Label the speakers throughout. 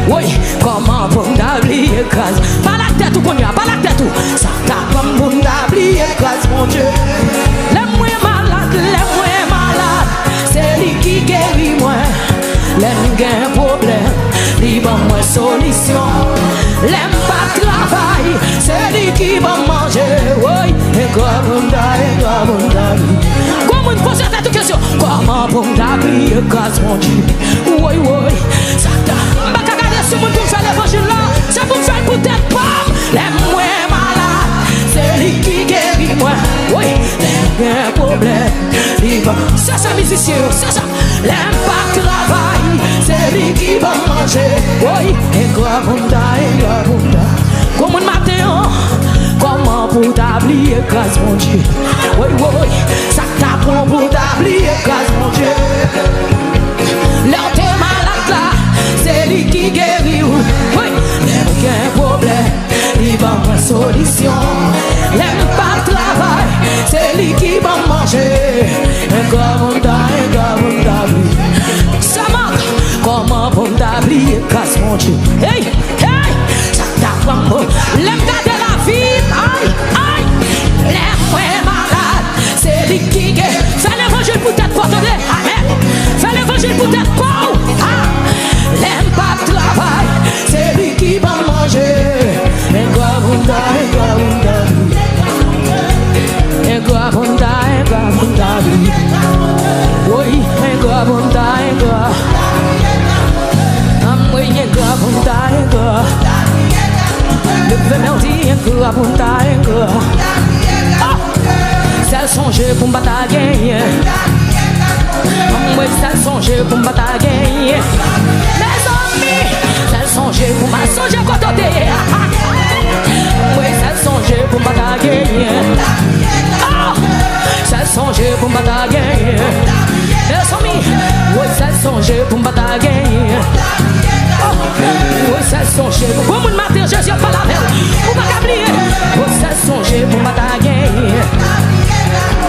Speaker 1: Oui, comment pour m'oublier grâce. Pas la tête ou qu'on y a, pas la tête ou. Ça t'a comme pour m'oublier grâce, mon Dieu. Les moins malades, c'est lui qui guérit moi. Les gains problème, lui bon moi solution. Les pas travail, c'est lui qui va manger. Oui, et comme comment on pose cette question? Comment pour m'oublier grâce, mon Dieu. Oui, oui, ça t'a. M'a regardé sur mon pour faire l'évangile là. C'est pour faire peut-être pas. Les moins malades, c'est lui qui guérit moi. Oui, les gains problème, lui bon. C'est ça, musicien, c'est ça. Les pas travail, c'est lui qui va manger. Oui, et comme comment le matin, comment pour t'oublier grâce mon Dieu. Oui, oui, ça t'apprend pour t'oublier grâce mon Dieu. L'heure t'es malade là, c'est lui qui guérit. Oui, aucun problème, il va avoir solution. L'aime pas travail, c'est lui qui va manger. Et comme ça manque, comment pour t'oublier grâce mon Dieu. Hey, hey, ça t'apprend. L'aime garder la vie, aïe, aïe. L'aime moins malade, c'est lui qui guérit. Fais l'évangile pour t'être porté, amen. Fais l'évangile pour t'être pauvre, ah. L'aime pas travail, c'est lui qui va manger. Et oui, le merdi, ça songe pour me gagner. Oui, ça songe pour me gagner. Les amis, ça songe pour me songer côté. Oui, ça songe pour me gagner. Ça songe pour me gagner. Les amis, oui, ça songe pour me gagner. Oui, ça songe pour me matin, Jésus pas la belle. Ou pas oublier. Oui, ça songe pour me gagner.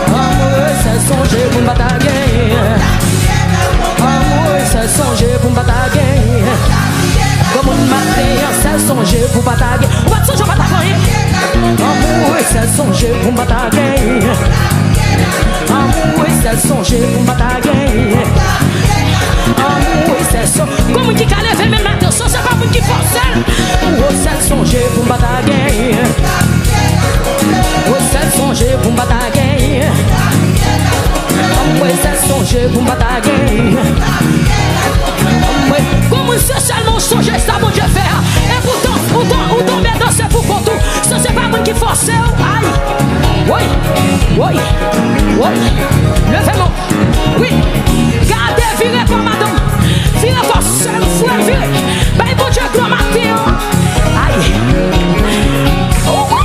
Speaker 1: Oui, ça songe pour me gagner. Oui, ça songe pour me gagner. Comme un matin, ça songe pour me gagner. Ou pas songe pour me gagner. Oui, ça songe pour me gagner. Oui, ça songe pour me gagner. Oui, c'est ça. Comme qui a levé mes mains, ça c'est pas vous qui force. Oh, ça songe pour me gagner. Oh, ça songe pour me gagner. Oui, ça songe pour me gagner. Comme c'est seulement songe, ça mon Dieu faire. Et pourtant, ou tomber dans ce pour tout. Ça c'est pas vous qui force. Aïe. Oui, oui, oui. Levez-moi. Oui. Gardez, virez pas madame. Virez pas seul, frère, virez. Ben bon Dieu, gloire matin. Aïe. Oh oui.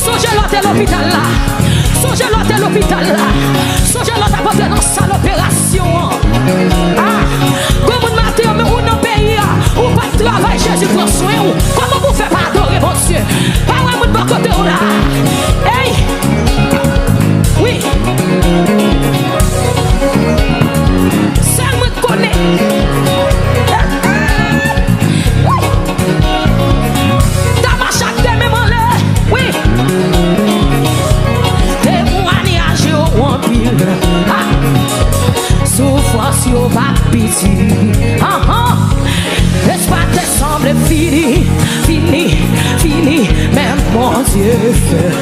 Speaker 1: Songez l'autre à l'hôpital là. Songez l'autre à l'hôpital là. Songez l'autre à porter dans sa l'opération. Ah. Comme un matin, mais ou non pays, ou pas de travail, Jésus prend soin. Comment vous faites pas adorer mon Dieu? Pas vraiment de bon côté ou là. Hey. Oui. Ça me connaît. Oui. T'as ma chaque démément là. Oui. Témoignage au pire. Souffrance au pas pitié. Laisse pas te sembler fini. Fini. Même mon Dieu fait.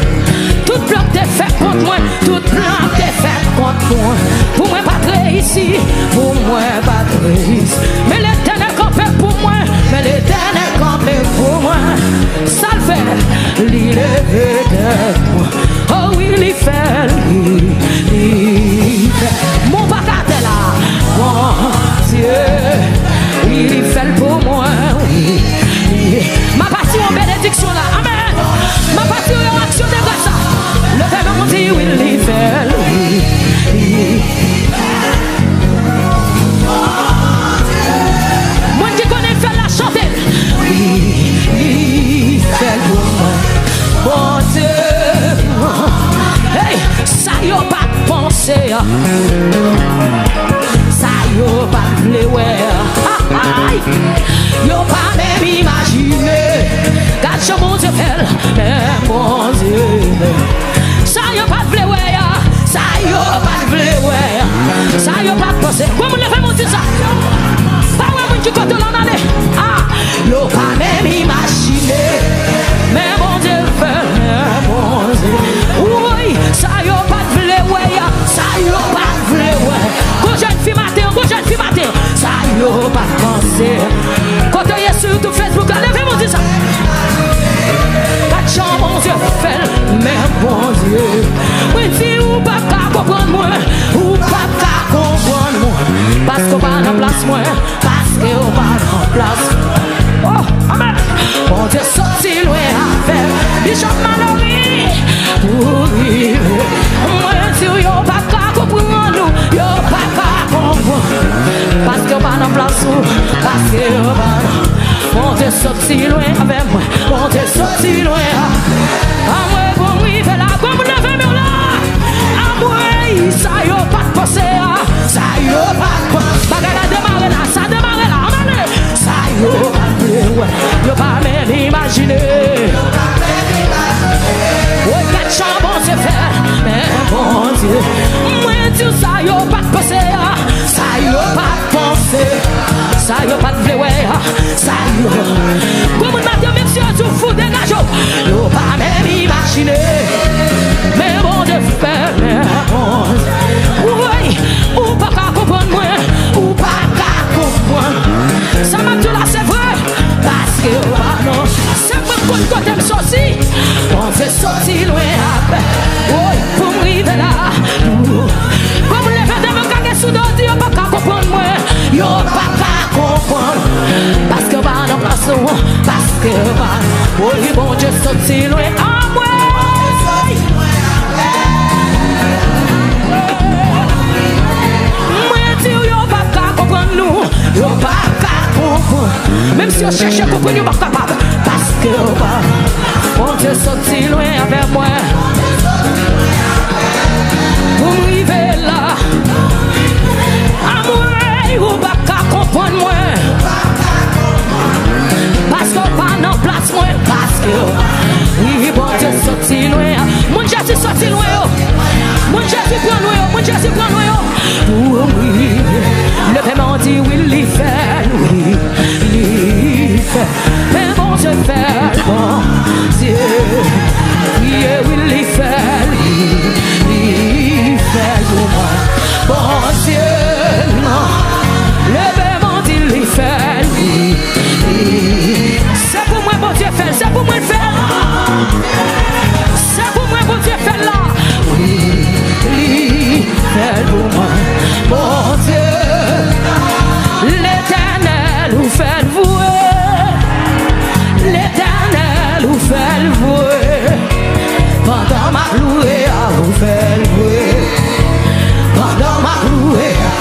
Speaker 1: Tout bloc t'es fait contre moi. Tout plan t'es fait contre moi. Pour moi pas très ici. Pour moi pas très ici. Mais l'éternel campé pour moi. Mais l'éternel campé pour moi. Ça le fait. L'île est moi. Oh oui, il fait. Mon bagage là. Mon Dieu. Il fait pour moi. Oui. Ma partie en bénédiction là. Amen. Ma partie en action de grâce. Le fait mon Dieu, oui, il fait. Moi qui connais faire la chanter. Oui, il fait pour moi. Mon Dieu. Hey, ça y a pas pensé. Ça y a pas vle ouais. Yo pas même imaginer. Gâche mon Dieu fait, mais mon Dieu. Ça yo pas vle ouais. Ça yo pas vle ouais. Ça yo pas penser. Comment le fait mon Dieu ça? Pas ouais mon qui côté l'en aller. Yo pas même imaginer. Mais mon Dieu fait, mais mon Dieu. Oui, ça yo pas vle ouais. Ça yo pas vle ouais. Go jeune fille matin, ça yo pas penser. Quand tu es sur tout Facebook, levez mon Dieu ça. Pas de chance mon Dieu fait, mais mon Dieu. Oui, si ou pas qu'à comprendre moi, ou pas qu'à comprendre moi. Parce qu'on va en place moi, parce qu'on va en place. Oh, amen. Mon Dieu sorti loin avec Bishop Mallory. Oui, moi si ou pas qu'à comprendre nous, yo pas qu'à comprendre. Parce qu'on va en place ou, parce qu'on va. Mon Dieu sorti loin avec moi, mon Dieu sorti loin. À moi bon oui fait la comme le fait là. À moi ça yo pas de penser, ça yo pas de penser. Bagala démarrer là, ça démarrer là, amen. Ça yo pas de ouais, yo pas même imaginer. Ouais quatre chambres c'est faire, mais mon Dieu, moi Dieu ça yo pas de penser, ça yo pas de penser. Ça yo pas de ouais, ça yo. Comme on m'a même si on fout dégage, yo pas même imaginer. Mais bon Dieu fait, mais bon Dieu. Oui, ou pas qu'à comprendre moi, ou pas qu'à comprendre. Ça m'a dit là c'est vrai, parce que non, c'est pas quand t'aimes sorti, on s'est sorti loin après. Oui, pour m'arriver là. Comme les gens de me caguer sous d'ordi, yo pas qu'à comprendre moi, yo pas qu'à comprendre. Parce que va dans place, parce que va. Oui, bon Dieu sorti loin à moi. Yo pas capable, même si on cherche à comprendre, yo pas capable. Parce que on Dieu sorti loin avec moi. Pour m'arriver là, à moi, yo pas comprendre moi. Parce que pas en place moi, parce que oui, bon Dieu sorti loin. Mon Jésus sorti loin, mon Jésus prend loin, mon Jésus prend loin. Oui, le paiement dit oui, il fait, oui, il fait. Mais bon Dieu fait, bon Dieu. Oui, oui, il fait, il fait pour moi. Bon Dieu, non. Le paiement dit il fait, oui, c'est pour moi, bon Dieu fait, c'est pour moi le faire. C'est pour moi, bon Dieu fait là. Oui, il fait pour moi. Mon Dieu, l'Éternel vous fait vouer, l'Éternel vous fait vouer, pendant ma louée à vous faire vouer, pendant ma louée à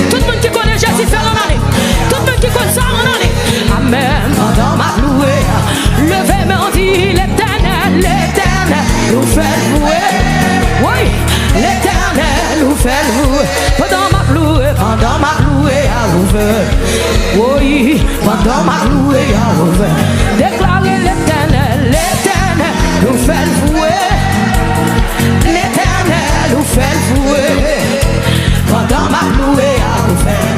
Speaker 1: tout le monde qui connaît Jésus fait en année. Tout le monde qui connaît ça en année. Amen. Pendant ma louée, levez-moi dit l'Éternel, l'Éternel nous fait louer. Oui, l'Éternel nous fait louer. Pendant ma louée à l'ouvert. Oui, pendant ma louée à l'ouvert. Déclarez l'Éternel, l'Éternel nous fait louer. L'Éternel nous fait louer. Pendant ma louée à vous faire,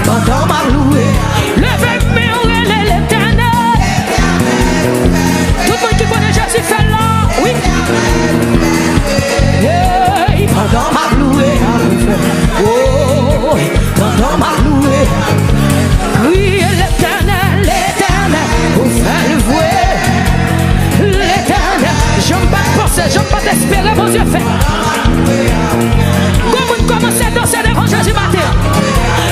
Speaker 1: pendant ma louée, levez-moi l'Éternel. Tout le monde qui connaît Jésus fait là, oui. Yeah. Pendant ma louée à vous faire, oh, pendant ma louée, oui, l'Éternel, l'Éternel, vous fait vouer. L'Éternel, je ne peux pas penser, je ne peux pas espérer, mon Dieu fait. Commencez à danser devant Jésus matin.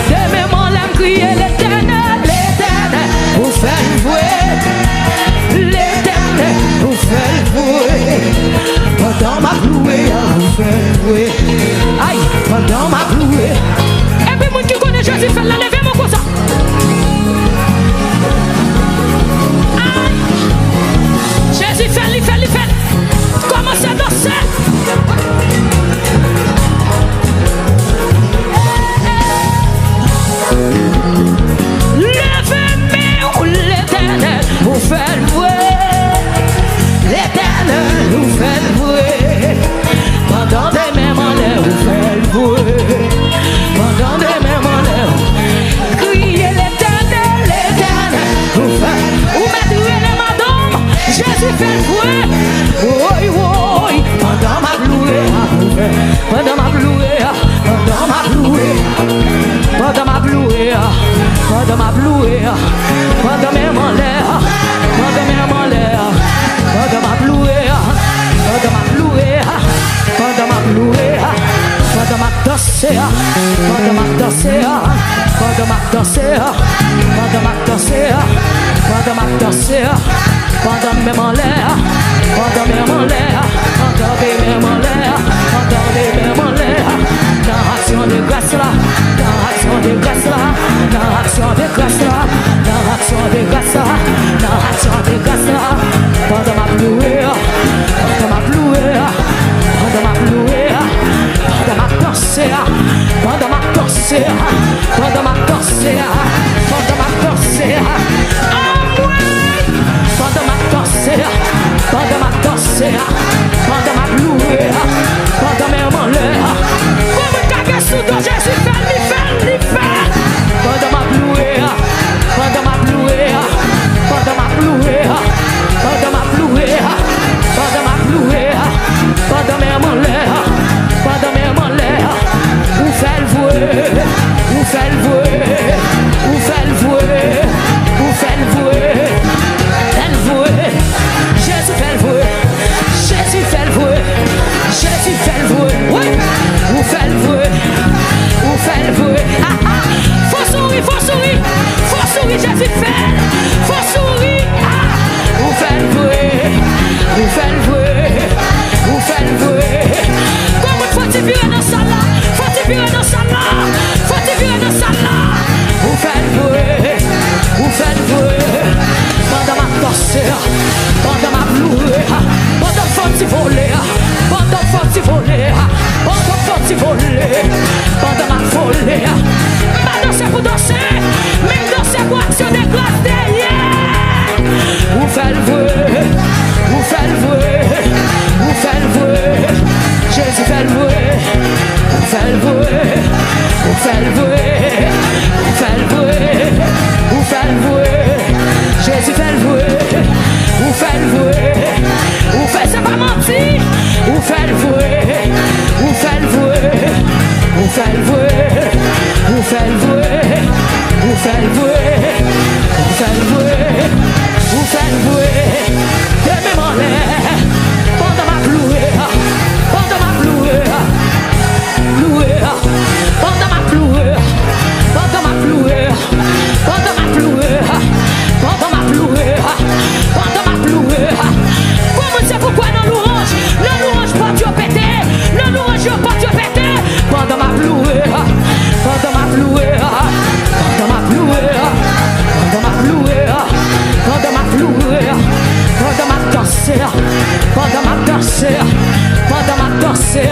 Speaker 1: Demain, mon âme crie l'Éternel, l'Éternel, vous faites vouer. L'Éternel, vous faites vouer. pendant ma loué, vous faites vouer. Aïe, pendant ma loué. Et puis, moun qui connaît Jésus, fait la lever mon comme ça. Jésus fait, il fait, il fait. Commencez à danser. Levez-moi l'Éternel, vous faites vouer. L'Éternel vous fait vouer. Pendant des mêmes en l'air, vous faites vouer. Pendant des mêmes en l'air. Criez l'Éternel, l'Éternel vous fait. Vous mettez les madame, Jésus fait vouer. Oui, oui, pendant ma louée, pendant ma louée, pendant ma louée, pendant ma louée, pendant ma louée, pendant mes en l'air, pendant mes en l'air, pendant ma louée, pendant ma louée, pendant ma louée, pendant ma danser, pendant ma danser, pendant ma danser, pendant ma danser, pendant ma danser, pendant mes en l'air, pendant mes en l'air, pendant mes en l'air, pendant mes en l'air, dans l'action de grâce là, dans l'action de grâce là, dans l'action de grâce là, dans l'action de grâce là, dans l'action de grâce là, pendant ma louée, pendant ma louée, pendant ma louée, pendant ma danser, pendant ma danser, pendant ma danser, pendant ma danser, pendant ma danser, pendant ma danser, pendant ma louée, pendant mes malheurs, comme un caguet sous toi, Jésus fait, pendant ma louée, pendant ma louée, pendant ma louée, pendant ma louée, pendant ma louée, pendant mes malheurs, pendant mes malheurs, vous faites vouer, vous faites vouer, vous faites vouer, vous faites vouer, elle vouer, Jésus fait vouer, Jésus fait vouer, Jésus fait vouer, oui, vous faites vouer, vous faites vouer, ah ah, faut sourire, Jésus fait, faut sourire, ah, vous faites vouer, vous faites vouer, vous faites vouer, comment faut-il virer dans ça là, faut-il virer dans ça là, faut-il virer dans ça là, vous faites vouer, pendant ma torture, pendant ma louée, pendant faut-il voler, pendant faut-il voler, pendant faut-il voler, pendant ma folie, ma danse pour danser, même danser pour action de grâce derrière, vous faites vouer, vous faites vouer, vous faites vouer, Jésus fait vouer, vous faites vouer, vous faites vouer, vous faites vouer, vous faites vouer, Jésus fait vouer, vous faites vouer, vous faites, c'est pas mentir, vous faites vouer, vous faites vouer, vous faites vouer, vous faites vouer, vous faites vouer, vous faites vouer, vous faites vouer, de même en l'air, pendant ma louée, pendant ma louée, louée, pendant ma louée, pendant ma louée, pendant ma louée, pendant ma louée, pendant ma louée, comment c'est pourquoi dans l'orange pas Dieu pété, le louange pas Dieu pété, pendant ma louée, pendant ma louée, pendant ma louée, pendant ma louée, pendant ma louée, pendant ma danser, pendant ma danser, pendant ma danser,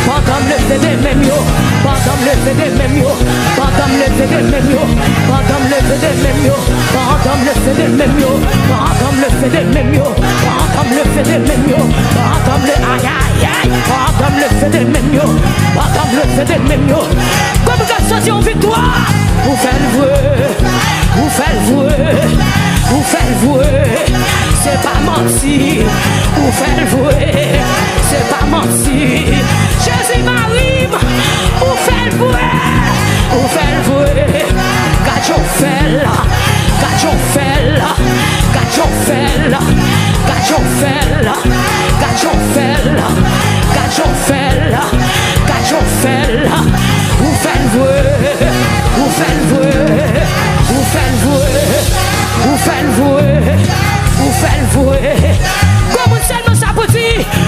Speaker 1: pendant le fait des mêmes yo, pendant le fait des mêmes yo, pendant le fait des mêmes yo, pendant le fait des mêmes yo, pendant le fait des mêmes yo, pendant le fait des mêmes yo, pendant le fait des mêmes yo, pendant le aïe aïe aïe, pendant le fait des mêmes yo, pendant le fait des mêmes yo, comme quand sorti en victoire, vous faites vouer, vous faites vouer, vous faites vouer, c'est pas mentir, vous faites vouer, c'est pas mentir, Jésus m'arrive, vous faites vouer, vous faites vouer, quand je fais là, quand je fais là, quand je fais là, quand je fais là, quand je fais là, quand je fais là, quand je fais là, vous faites vouer, vous faites vouer, vous faites vouer, vous faites vouer, vous faites vouer, comme seulement ça peut dire.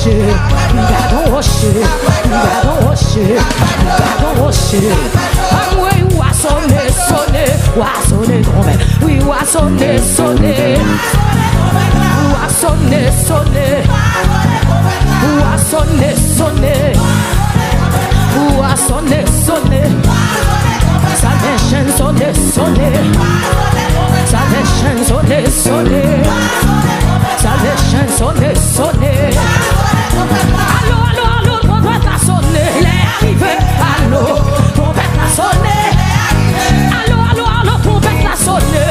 Speaker 1: worship, God worship, God worship, God worship. And where you are sonné, sonné, was sonné, we was sonné, sonné, was sonné, sonné, was sonné, sonné, was sonné, sonné, salvation sonné, sonné, salvation sonné, sonné, salvation sonné, sonné. Allô, allô, allô, trompette a sonné, il est arrivé. Allô, trompette a sonné. Allô, allô, allô, trompette a sonné.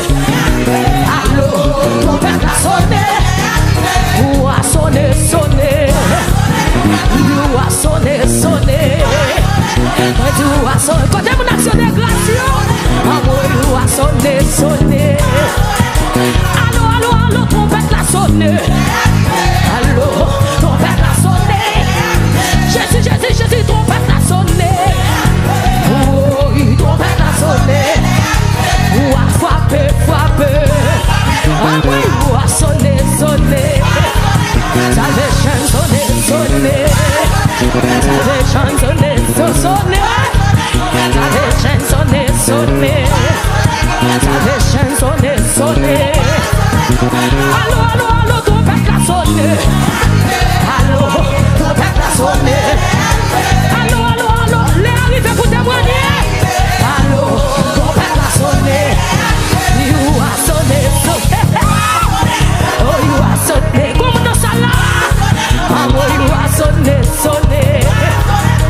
Speaker 1: Allô, trompette a sonné. Ou a sonné, sonné. Ou a sonné, sonné. Ou a sonné. Quand on a sonné grâce, ou a sonné, sonné. Allô, allô, allô, trompette a sonné. Allô, trompette a sonné. Jésus, Jésus, Jésus, trompette a sonné. Oh, trompette a sonné. Ou a frappé, frappé. Ah oui, ou a sonné, sonné. Salvation sonné, sonné. Salvation sonné, sonné. Salvation sonné, sonné. Salvation sonné, sonné. Allô, allô, allô, trompette a sonné. Allô, trompette a sonné. Allô, allô, allô, les arrivés pour témoigner. Allô, trompette a sonné. You a sonné, sonné. Oh, you a sonné. Comme dans ça là. Oh, you a sonné, sonné.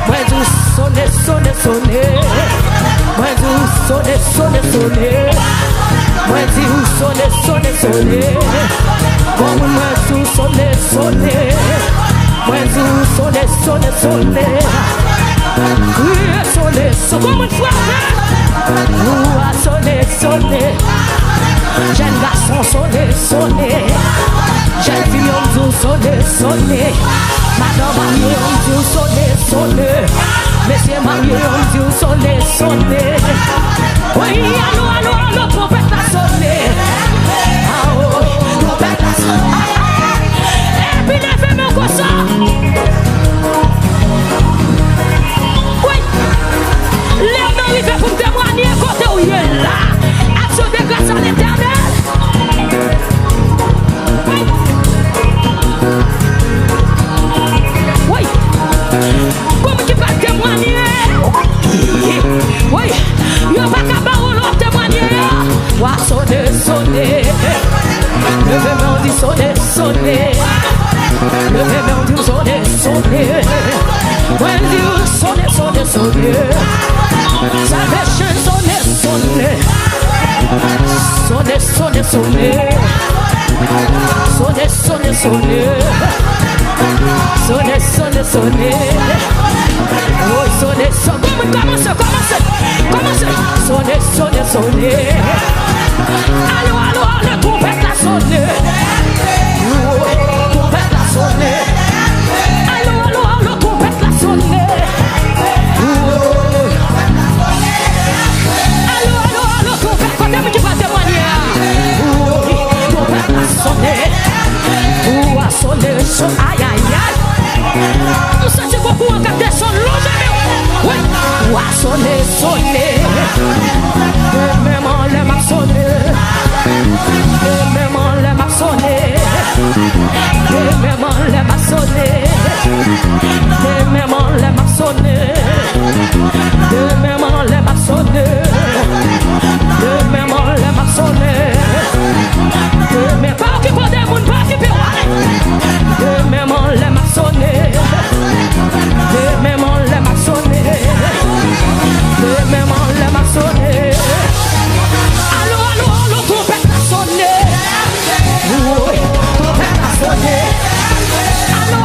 Speaker 1: Moi, tu sonné, sonné, sonné. Moi, tu sonné, sonné, sonné. Moi, tu sonné, sonné, sonné. Moi, tu sonné, sonné. Moi, tu sonné, sonné, sonné. Oui, sonné, sonné. Comme une fois, ou a sonné, sonné. Jeune garçon sonné, sonné. Jeune fille on dit sonné, sonné. Madame mariée on dit sonné, sonné. Monsieur marié on dit sonné, sonné. Oui, allô, allô, allô, trompette a sonné. Ah oh, trompette a sonné. Et puis levez-moi comme ça. Oui, lève-moi arrivé pour me témoigner côté où il est là. Action de grâce à l'Éternel. Oui, comme qui va témoigner. Oui, il n'y a pas qu'à barreau témoigner. Wa sonner, sonner. Levez-moi on dit sonner, sonner. Levez-moi on dit sonner, sonner. When you sonner, sonner, sonner. Salvation sonner, sonner. Sonner, sonner, sonner. Sonner, sonner, sonner. Sonner, sonner, sonner. Oh, sonner, sonner. Commencez, commencez, commencez. Sonner, sonner, sonner. Allô, allô, allô, trompette a sonné. Oh, trompette a sonné. Allô, allô, allô, trompette a sonné. Oh, allô, allô, allô, trompette, quand même qui va témoigner. Oh, trompette a sonné. Oh, a sonné, sonné. Aïe, aïe, aïe. Nous sentons beaucoup en capter son long. Oui, oh, a sonné, sonné. Même en l'aime a sonné. Même en l'aime a sonné. Même en l'aime a sonné. Même en l'aime a sonné. Même en l'aime a sonné. Même en l'aime a sonné. Mais pas occupé des mounes, pas occupé. Même en l'aime a sonné. Même en l'aime a sonné. Même en l'aime a sonné. Allô, allô, allô, trompette a sonné. Oui, trompette a sonné. Allô,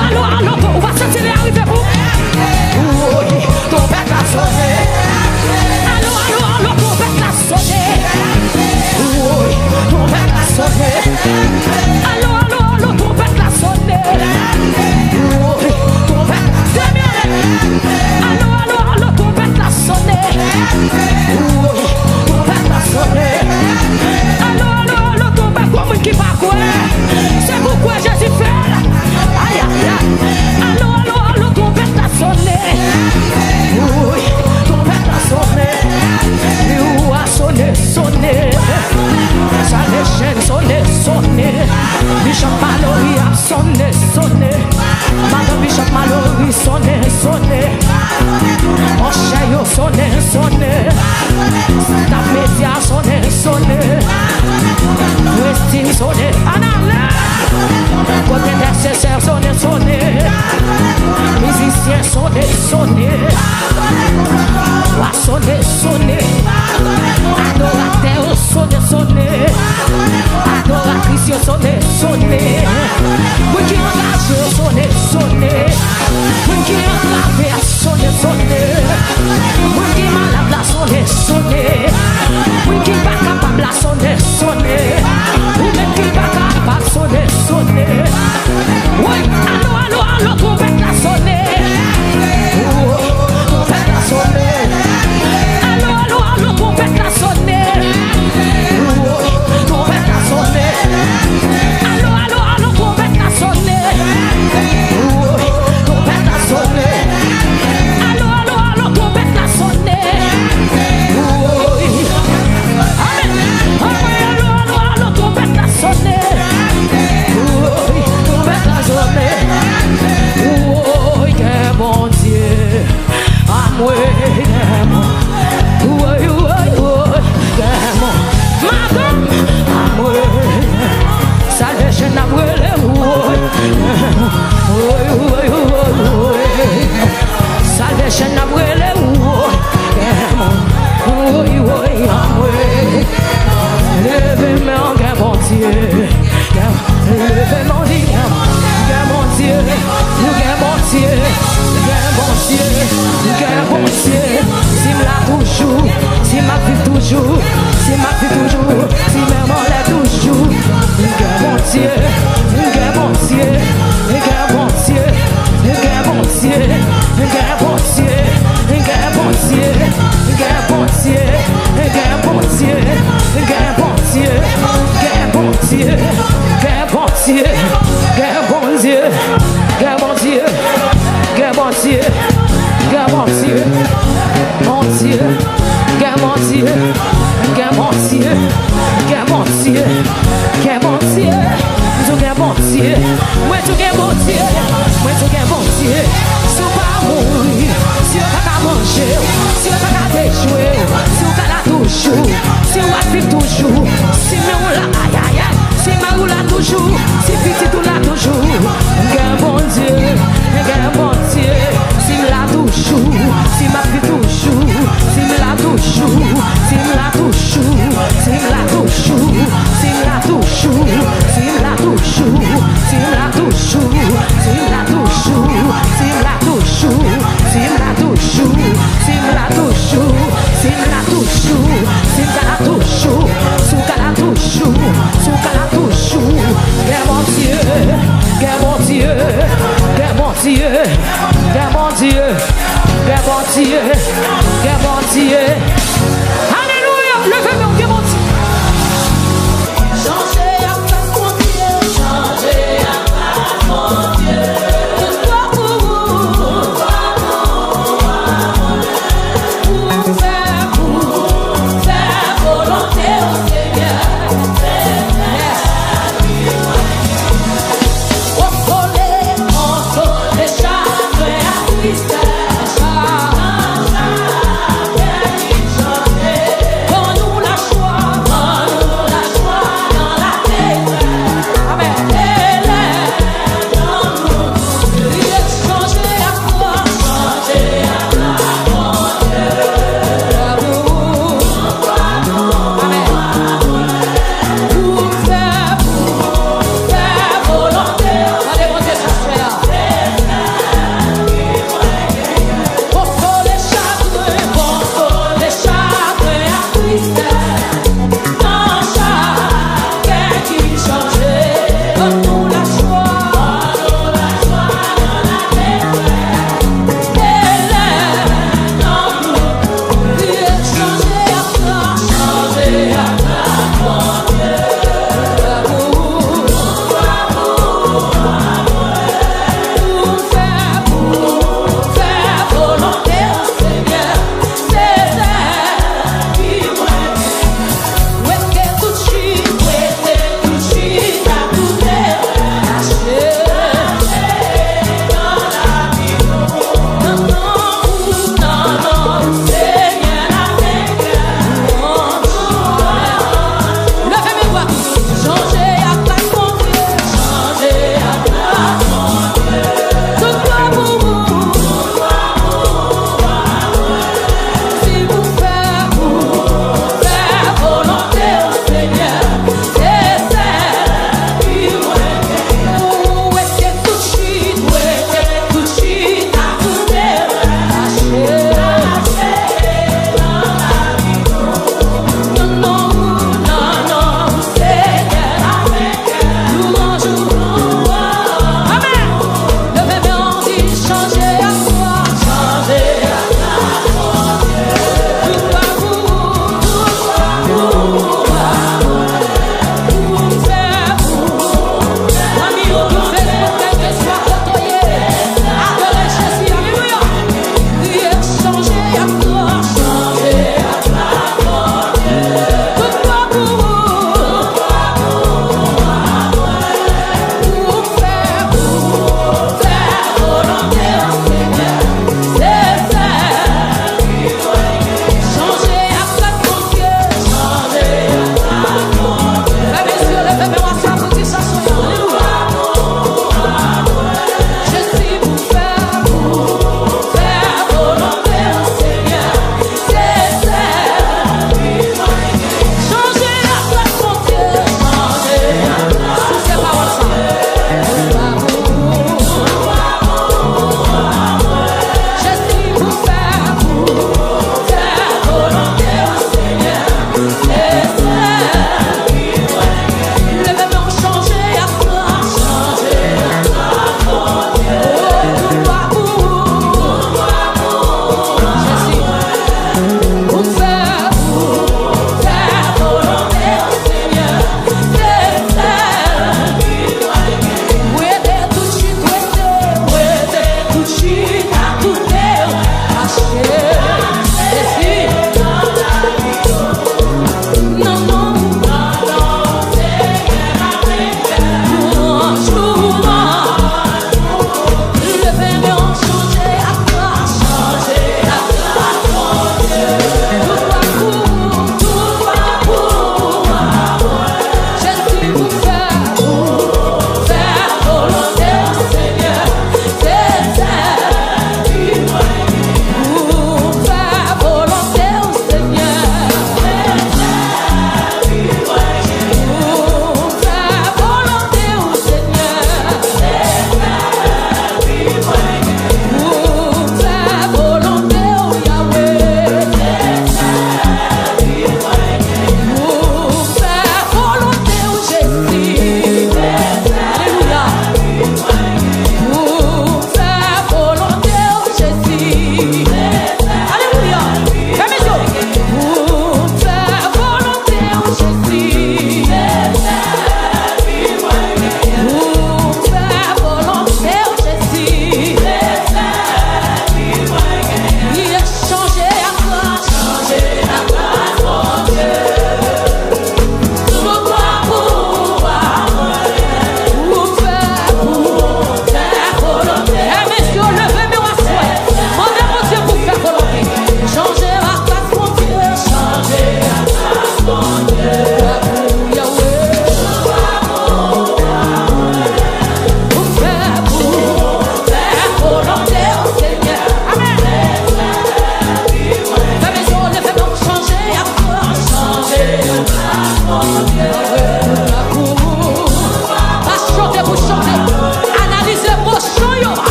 Speaker 1: sonner, sonner. Mon chien yo sonner, sonner. Ta média sonner, sonner. Christine sonner, Anna. Côté nécessaire sonner, sonner. Musicien sonner, sonner. Wa sonner, sonner. Adorateur sonner, sonner. Adoratrice sonner, sonner. Oui qui engage sonner, sonner. Oui qui entravé à sonner, sonner. Oui qui malade à sonner, sonner. Oui qui pas capable à sonner, sonner. Oui même qui pas capable à sonner, sonner. Oui, allô, allô, allô, trompette la sonner. Trompette la sonner. Allô, allô, allô, trompette la sonner. Trompette la sonner. Allô, allô, allô, trompette la sonner. Trompette la sonner. Allô, allô, allô, trompette la sonner. Amen. Allô, allô, allô, trompette la sonner. Trompette la sonner. Oh, que bon Dieu. Ah, moi, que bon. Oui, oui, oui, que bon. Madame, ah, moi. Salvation n'a brûlé, oui. Oui, oui, oui. Salvation n'a brûlé, oui. Que bon. Oui, oui, ah, moi. Levez-moi, que bon Dieu. Levez-moi, que bon Dieu. Que bon Dieu. Que bon Dieu. Que bon Dieu. Si me toujours, si ma vie toujours, si ma vie toujours, si même on l'est toujours. Que bon Dieu. Que bon Dieu. Que bon Dieu. Que bon Dieu. Que bon Dieu. Que bon Dieu. Que bon Dieu. Que bon Dieu. Que bon Dieu. Que bon Dieu. Que bon Dieu. Que bon Dieu. Que bon Dieu. Que bon Dieu. Que bon Dieu. Mon Dieu. Que bon Dieu. Que bon Dieu. Que bon Dieu. Que bon Dieu. Tout que bon Dieu. Moi tout que bon Dieu. Moi tout que bon Dieu. Si on pas mourir, si on pas manger, si on pas déjouer, si on pas la toujours, si on va vivre toujours, si on la aïe aïe aïe, si on la toujours, si petit tout la toujours. Que bon Dieu, que bon Dieu, si on la toujours, si ma vie toujours, si on la toujours, si on la toujours, si on la toujours, si on la toujours, si on la toujours, si on la toujours, si on la toujours, si on la toujours, si on la toujours, si on la toujours, si on la toujours, si on la toujours, si on la toujours, si on la toujours. Que mon Dieu, que mon Dieu, que mon Dieu, que mon Dieu, que mon Dieu, que mon Dieu. Alléluia, levez-vous, que mon Dieu. Changez à face mon Dieu, changez à face mon Dieu. Pour nous la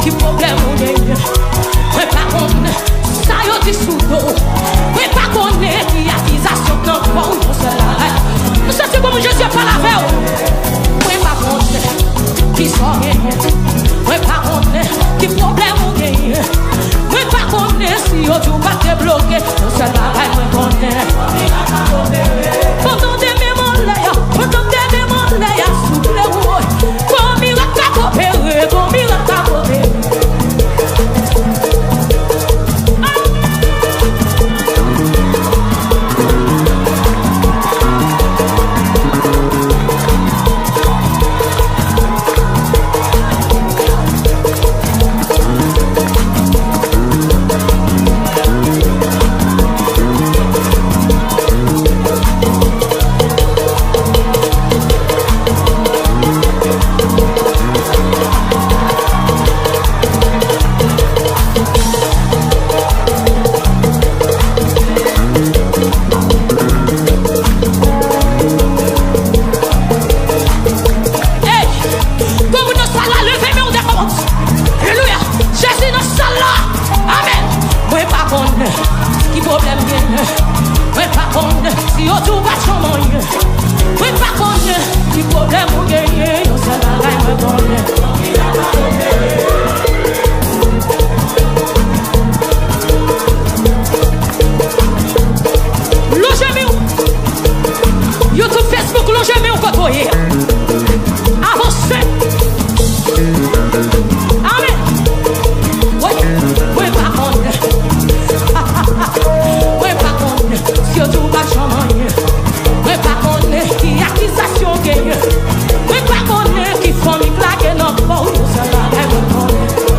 Speaker 1: qui problème ou gagne. Ouais, pas qu'on ça y est sous l'eau. Ouais, pas qu'on est qui accusation qu'on prend pour cela. Nous sommes comme je suis pas la veille. Ouais, pas qu'on qui sort rien. Ouais, pas qu'on qui problème ou gagne. Ouais, pas qu'on si on tout pas te bloquer. Nous sommes là, ouais, qu'on est. Pendant des mémoires là, pendant des mémoires là, sous les roues. Comme il a coopéré, comme il a coopéré. Qui problème bien, ouais pas contre, si on tout va changer, ouais pas contre, qui problème ou gagner, on s'en va ouais contre. Logez-moi, YouTube, Facebook, logez-moi au côté. Avancez. Amen. Ouais, ouais pas contre. Ouais, pas contre, si on tout va changer. Ouais, pas contre, qui accusation gagne. Ouais, pas contre, qui famille claque, non, pas où ça va, ouais,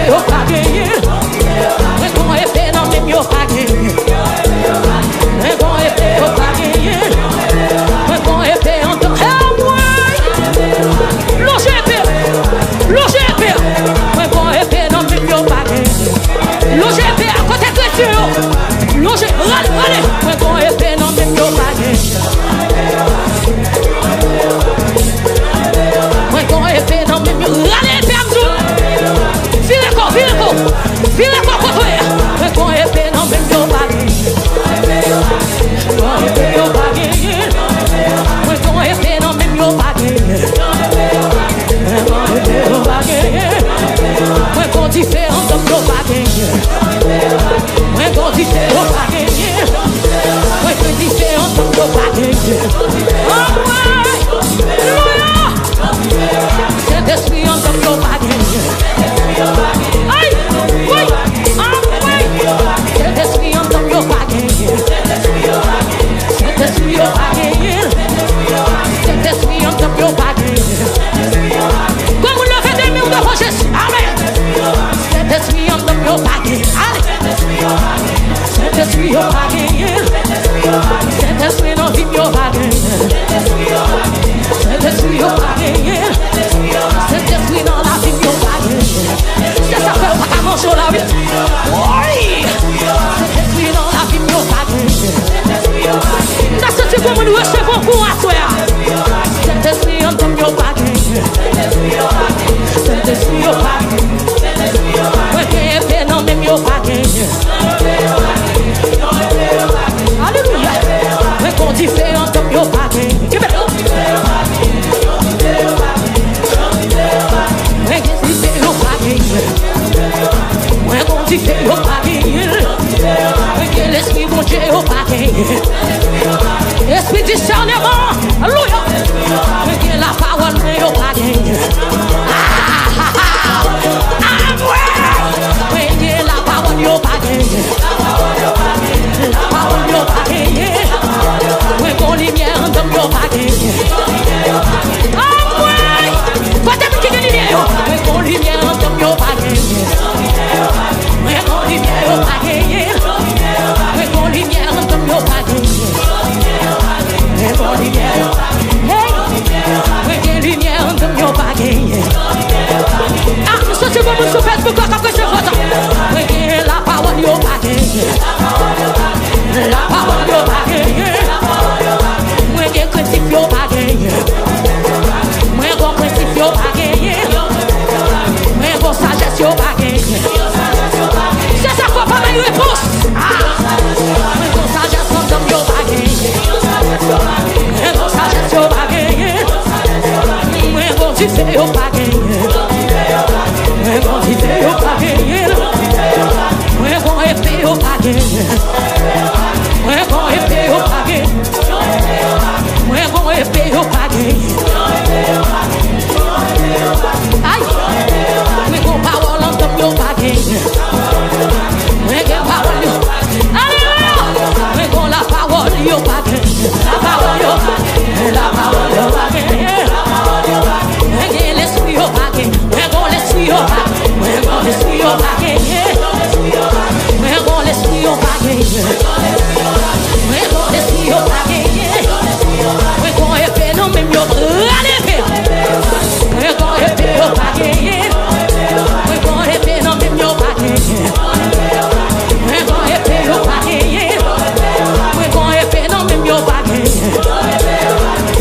Speaker 1: yo pas gagné. Mwen kon épée nan même yo pas gagné. Mwen kon épée yo pas gagné. Mwen kon épée en temps. Loge épée. Loge épée. Mwen kon épée nan même yo pas gagné. Loge épée à côté de Dieu. Loge, allez. Mwen kon épée nan même yo pas gagné. Mwen kon épée nan même yo. Allez épée amdou. Vire ko kotoye. Mwen kon épée nan même yo pas gagné. Kon épée yo pas gagné. Mwen kon épée nan même yo pas gagné. Kon épée yo pas gagné. Mwen kon différent comme yo pas gagné. Mwen kon différent pas gagné. Mwen kon différent comme yo pas gagné. Oh ouais. Saint-Esprit en comme yo pas gagné. Aïe, oui, ah oui. Saint-Esprit en comme yo pas gagné. Saint-Esprit yo pas gagné. Saint-Esprit en comme yo pas gagné. Comme vous le faites des murs devant Jésus, amen. Saint-Esprit en comme yo pas gagné. Allez. Saint-Esprit yo pas gagné. Saint-Esprit non vie yo pas gagné. Saint-Esprit yo pas gagné. Saint-Esprit dans la vie yo pas gagné. C'est ça fait pas manger la vie. Oui. Saint-Esprit dans la vie yo pas gagné. T'as senti comment nous recevons pour asseoir. Saint-Esprit en comme yo pas gagné. Saint-Esprit yo pas gagné. Ouais que épée non même yo pas gagné. Alléluia. Ouais qu'on différent comme yo pas gagné. Mwen kon di fe yo pa genye. Mwen gen l'esprit bon Dieu yo pa genye. Esprit discernement, alléluia. Mwen gen la parole men yo pa genye. Mwen gen la parole yo pa genye. La parole yo pa genye. Mwen kon lumière en tom yo pa genye. Mwen kon lumière en tom yo pa genye. Mwen kon lumière yo pa genye. Mwen kon lumière en tom yo pa genye. Mwen kon lumière yo pa genye. Mwen kon lumière en tom yo pa genye. Ah, nous sommes comme nous sommes pour quoi qu'après c'est votre. Mwen kon la parole yo pa genye. La parole yo pa genye. Mwen kon principe yo pa genye. Mwen kon principe yo pa genye. Mwen kon sagesse yo pa genye. C'est ça qu'on pas de réponse. Mwen kon sagesse comme yo pa genye. Mwen kon sagesse yo pa genye. Mwen kon diffé yo pa genye. Mwen kon diffé yo pa genye. Mwen kon épée yo pa genye. Mwen kon épée yo pa genye. Mwen kon épée yo pa genye. Aïe. Mwen kon parole en tom yo pa genye. Mwen kon parole yo. Alléluia. Mwen kon la parole yo pa genye. La parole yo pa genye. La parole yo pa genye. Mwen kon l'esprit yo pa genye. Mwen kon l'esprit yo pa genye. Mwen kon l'esprit yo pa genye. Mwen kon l'esprit yo pa genye. Mwen kon l'esprit yo pa genye. Mwen kon épée non même yo. Allez faire. Mwen kon épée yo pa genye. Mwen kon épée non même yo pa genye. Mwen kon épée yo pa genye. Mwen kon épée non même yo pa genye.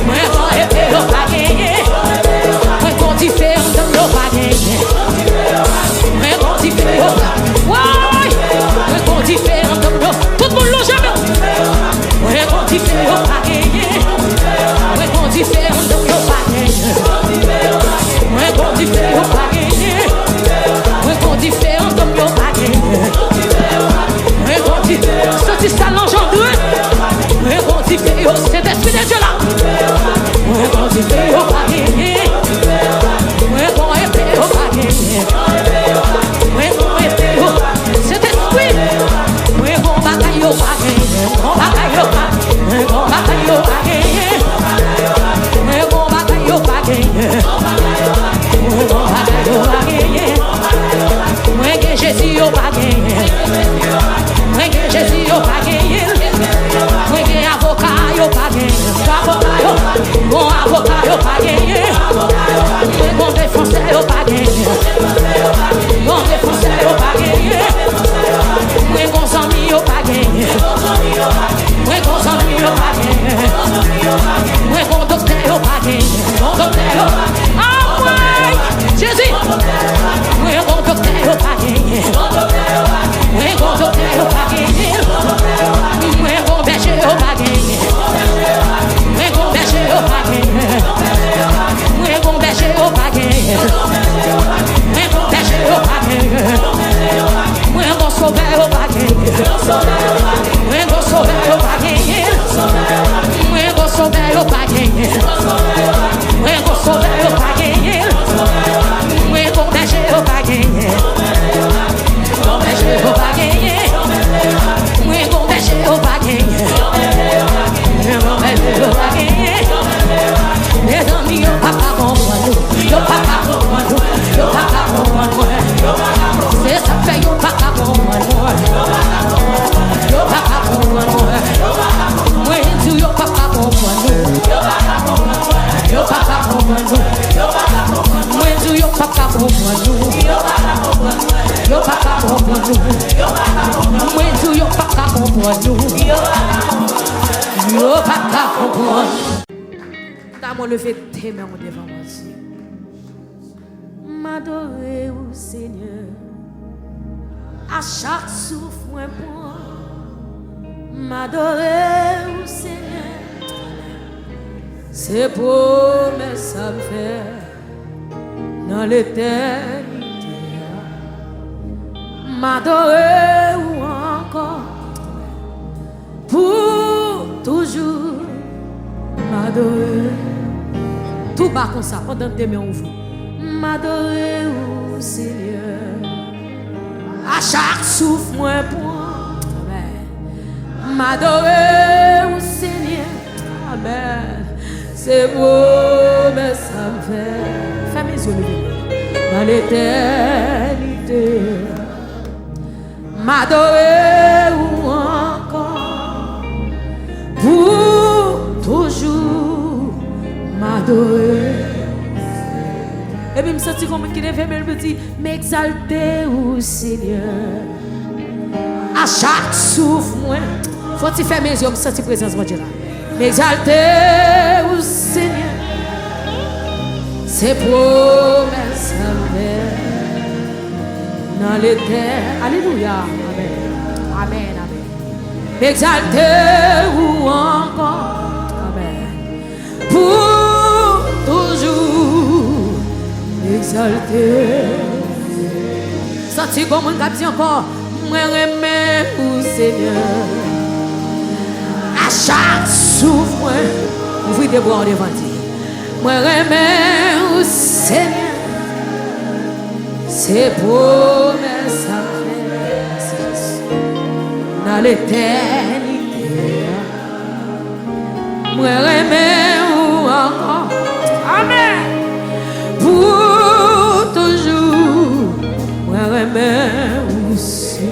Speaker 1: Mwen kon épée yo pa genye. Mwen kon différent comme yo pa genye. Mwen kon différent. Ouais. Mwen kon différent comme yo. Tout le monde l'a jamais. Mwen kon différent pa genye. Mwen kon différent comme yo pa genye. Mwen kon différent pa genye. Mwen kon différent comme yo pa genye. Mwen kon différent. Sorti ça l'engendre. Mwen kon différent. C'est l'esprit de Dieu là. Mwen kon différent pa genye. Mwen kon épée yo pa genye. Mwen kon épée yo. C'est l'esprit. Mwen kon bataille yo pa genye. Mwen bataille yo pa. Mwen kon bataille yo pa genye. Mwen kon bataille yo pa genye. Mwen kon bataille yo pa genye. comprendre nous. Yo pas qu'à comprendre nous. Moi tout yo pas qu'à comprendre nous. Yo pas qu'à comprendre. T'as mon levé tes mains devant moi. M'adorer au Seigneur. À chaque souffle moi prend. M'adorer au Seigneur. C'est promesse à me faire dans l'éternité. M'adorer ou encore pour toujours. M'adorer tout bas comme ça pendant tes mains ouvrent. M'adorer au Seigneur. À chaque souffle moi point. M'adorer au Seigneur. Amen. C'est promesse à me faire. Fais mes yeux dans l'éternité. M'adorer ou encore pour toujours m'adorer. Et puis me sentir comme qui devait me dire m'exalter au Seigneur. À chaque souffle moi faut-il faire mes yeux me sentir présence de Dieu là. M'exalter au Seigneur. Ses promesses dans l'éternité. Alléluia. Amen. Amen. Amen. M'exalter ou encore. Amen. Pour toujours. M'exalter. Senti comme un cap encore. Moi remets au Seigneur. À chaque souffle, ouvrez des bras devant Dieu. Moi remets au Seigneur. Ses promesses à faire dans l'éternité. Moi remets encore. Amen. Pour toujours. Moi remets au Seigneur.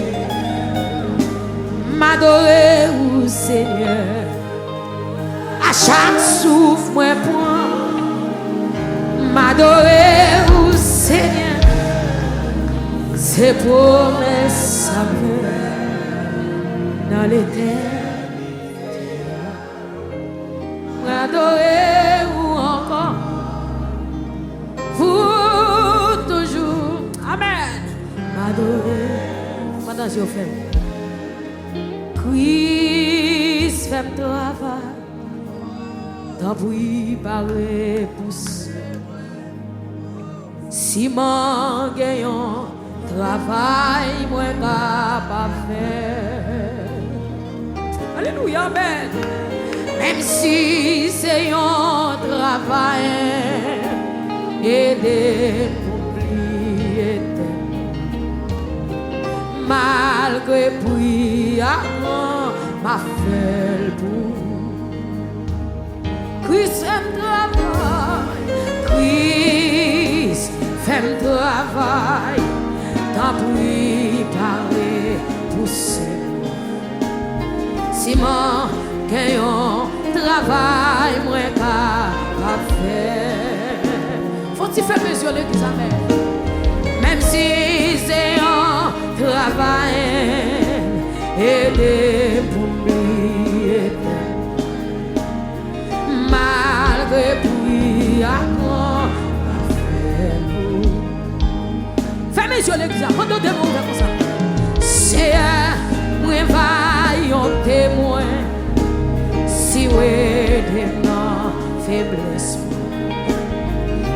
Speaker 1: M'adorer au Seigneur. À chaque souffle, moi point. M'adorer au Seigneur. Ses promesses à faire dans l'éternité. M'adorer ou encore pour toujours. Amen. M'adorer. Pendant que je fais. Christ fait le travail. Tant pour parler pousse. Si mon gagnant travail, moi capable faire. Alléluia, amen. Même si c'est un travail, aider pour oublier. Malgré prière, ma fait pour Christ fait travail, Christ fait travail, tant pour parler pour ceux. Si mon gagnant travail, moi capable faire. Faut-il faire mes yeux l'église, amen. Même si c'est un travail, aider pour m'oublier. Malgré prière, fais mes yeux l'église, quand on démontre comme ça. C'est moi va un témoin. Si ouais de ma faiblesse.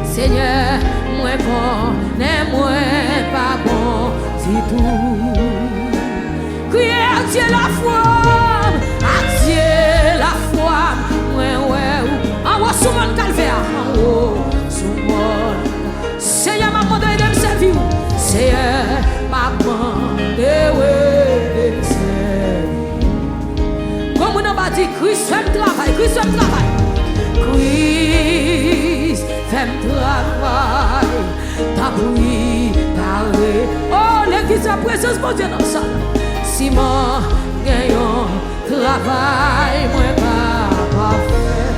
Speaker 1: Seigneur, moi bon, n'est moi pas bon, c'est tout. Criez à Dieu la foi, à Dieu la foi. Moi ouais, en haut sous mon calvaire, en haut sous mon. Seigneur m'a demandé de me servir. Seigneur m'a demandé de me servir. Comme on a dit, Christ fait le travail, Christ fait le travail. Christ fait le travail. T'as pris, parler. Oh, l'église a présence pour Dieu dans ça. Si mon gagnant travail, moi pas faire.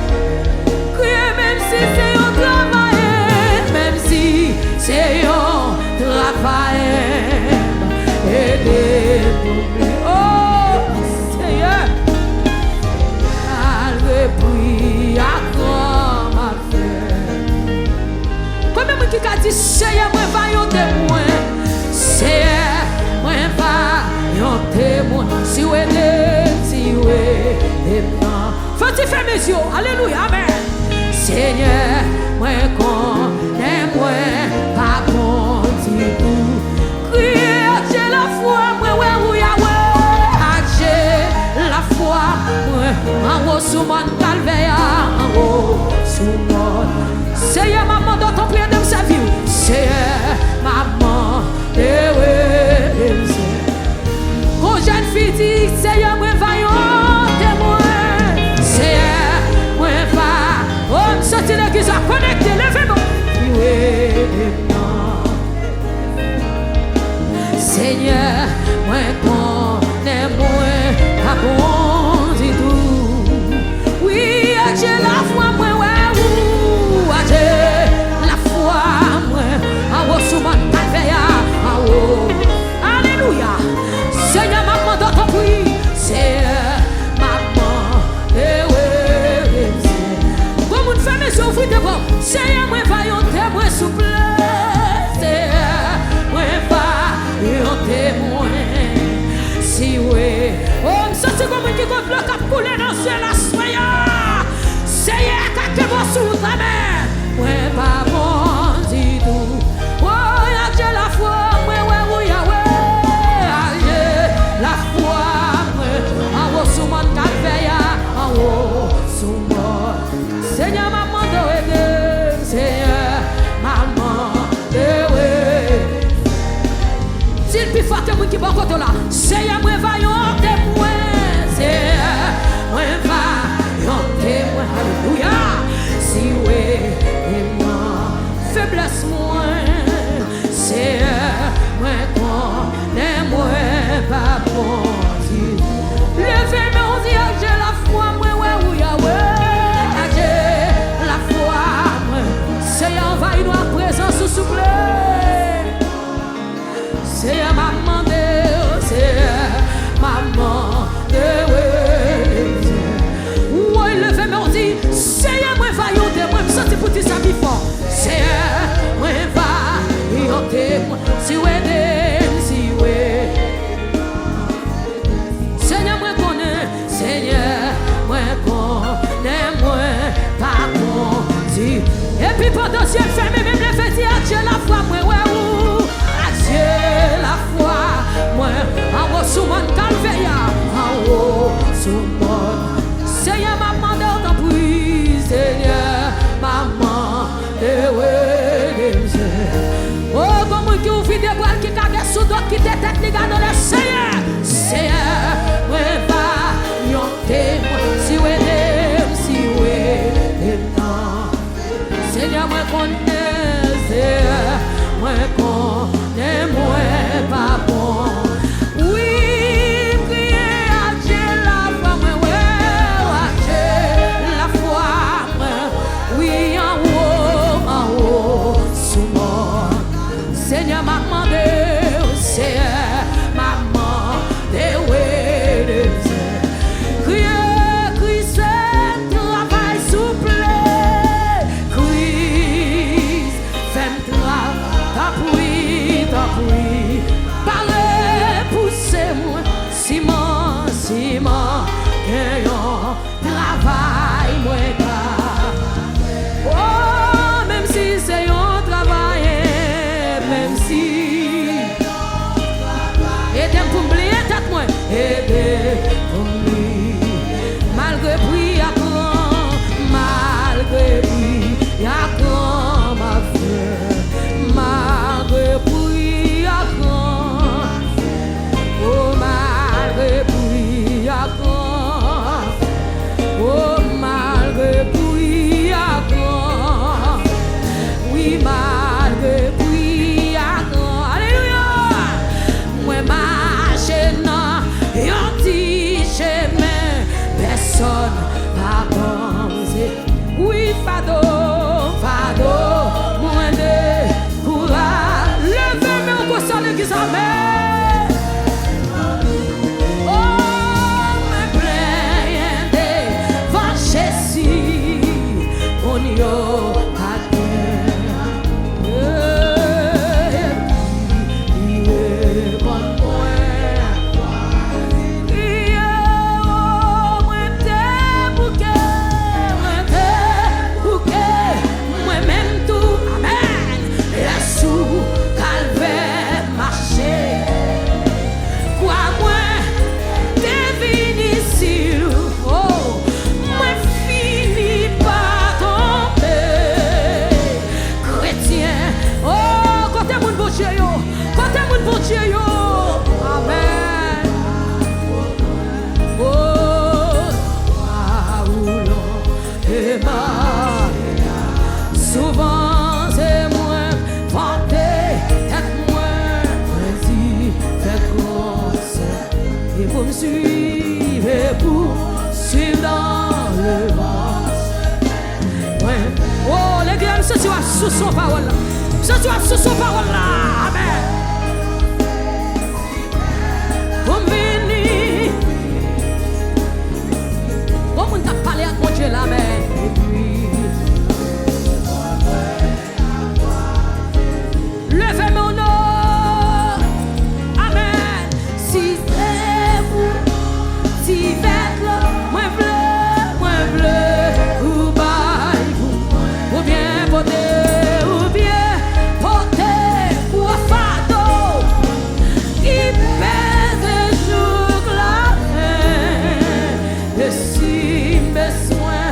Speaker 1: Criez même si c'est un travail, même si c'est un travail et des problèmes. Oh, Seigneur, malgré bruit à grand ma frère. Combien de monde qui a dit Seigneur, moi va yon témoin. Seigneur, moi va yon témoin. Si vous êtes, si vous êtes, faut-il faire mes yeux? Alléluia, amen. Seigneur, moi connais moi pas bon du tout. Crier, j'ai la foi, moi ouais ou Yahweh. J'ai la foi, moi en haut sous mon calvaire, en haut sous mon. Seigneur, maman, dans ton prière de me servir. Seigneur, maman, quand jeune fille dit, Seigneur, moi vaillant témoin. Seigneur, moi va, oh, me sortir l'église à connecter, levez-moi. Seigneur, moi connais moi, pas bon du tout. Oui, j'ai la foi, moi, ouais, ou, j'ai la foi, moi, en haut sous mon calvaire, en haut. Alléluia. Seigneur, maman, dans ton prix, Seigneur, maman, comme une femme est souffrue de bon, Seigneur, moi, vaillant témoin, souple, Seigneur, moi, vaillant témoin, si oui, oh, ça c'est comme une qui compte le cap couler dans ce la soya, Seigneur, quand tu vas sous ta main, moi, pas bon du tout, oh, j'ai la foi, moi, ouais, ouais, la foi, en haut sous mon calvaire, en haut sous mon. Seigneur, maman de aider, Seigneur, maman de aider. S'il plus fort que moi qui va côté là, Seigneur, moi vaillant témoin, Seigneur, moi vaillant témoin, alléluia. Si oui, et moi, faiblesse moi, Seigneur, moi connais moi pas bon Dieu. Levez-moi, on dit j'ai la foi, moi, ouais, ou Yahweh. J'ai la foi, moi. Seigneur, envahis nous à présence sous souffle. Seigneur, maman de, Seigneur, maman de, ouais, levez-moi, on dit Seigneur, moi, vaillant de moi, me sentir pour dire ça plus fort. Seigneur, moi, vaillant de moi, si ouais, si ouais. Seigneur, moi connais, Seigneur, moi connais, moi pas conduit. Et puis pendant ciel fermé, même les fêtes, Dieu la foi, moi, ouais, ou, Dieu la foi, moi, en haut sous mon calvaire, en haut sous mon. Seigneur, maman de ton prix, Seigneur, maman de oh, comme qui ouvre des boîtes qui cagent sous d'autres qui détectent les gars dans le Seigneur. Seigneur, moi va, yon témoin, si vous aimez, si vous aimez, non. Seigneur, moi connais, Seigneur, moi connais, moi pas bon. Oui, priez à Dieu la foi, moi, ouais, à Dieu la foi, moi, oui, en haut, sous moi. Seigneur, m'a demandé, Seigneur, maman, de ouais, criez, criez, c'est travail souple, criez, fais travail, t'appuie, parlez, poussez-moi, Simon, ayant travail, moi, oh, même si c'est un travail, même si aidez pour m'oublier tête moi, aidez pour m'oublier malgré bruit à grand, malgré bruit à grand ma frère, malgré bruit à grand, oh malgré bruit à grand, oh malgré bruit à grand, oui malgré bruit à grand. l'église, amen. Oh, me plains devant Jésus, on y a souvent c'est moi vanter tête moi dit fait grosse et pour me suivre et pour suivre dans le vent. Ouais. Oh l'église ce soir sous son parole là. Ce soir sous son parole là. Amen. Pour venir comme on t'a parlé à mon Dieu là mais et puis levez mon nom, amen. Si c'est vous, si faites le moins bleu, ou baille vous, ou bien porter, ou fardeau, qui pèse le jour la fin. Et si besoin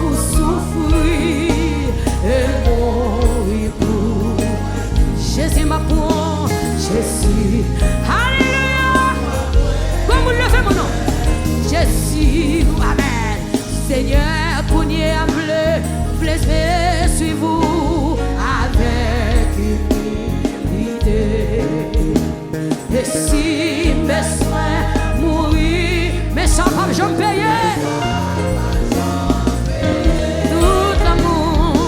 Speaker 1: ou souffrir, et mourir pour Jésus m'apprend, Jésus, alléluia. Comme vous le faites mon nom, Jésus, amen. Seigneur, cognez à bleu, suivez-vous avec humilité. Et si besoin mourir, mais sans pas j'en payer. Tout l'amour,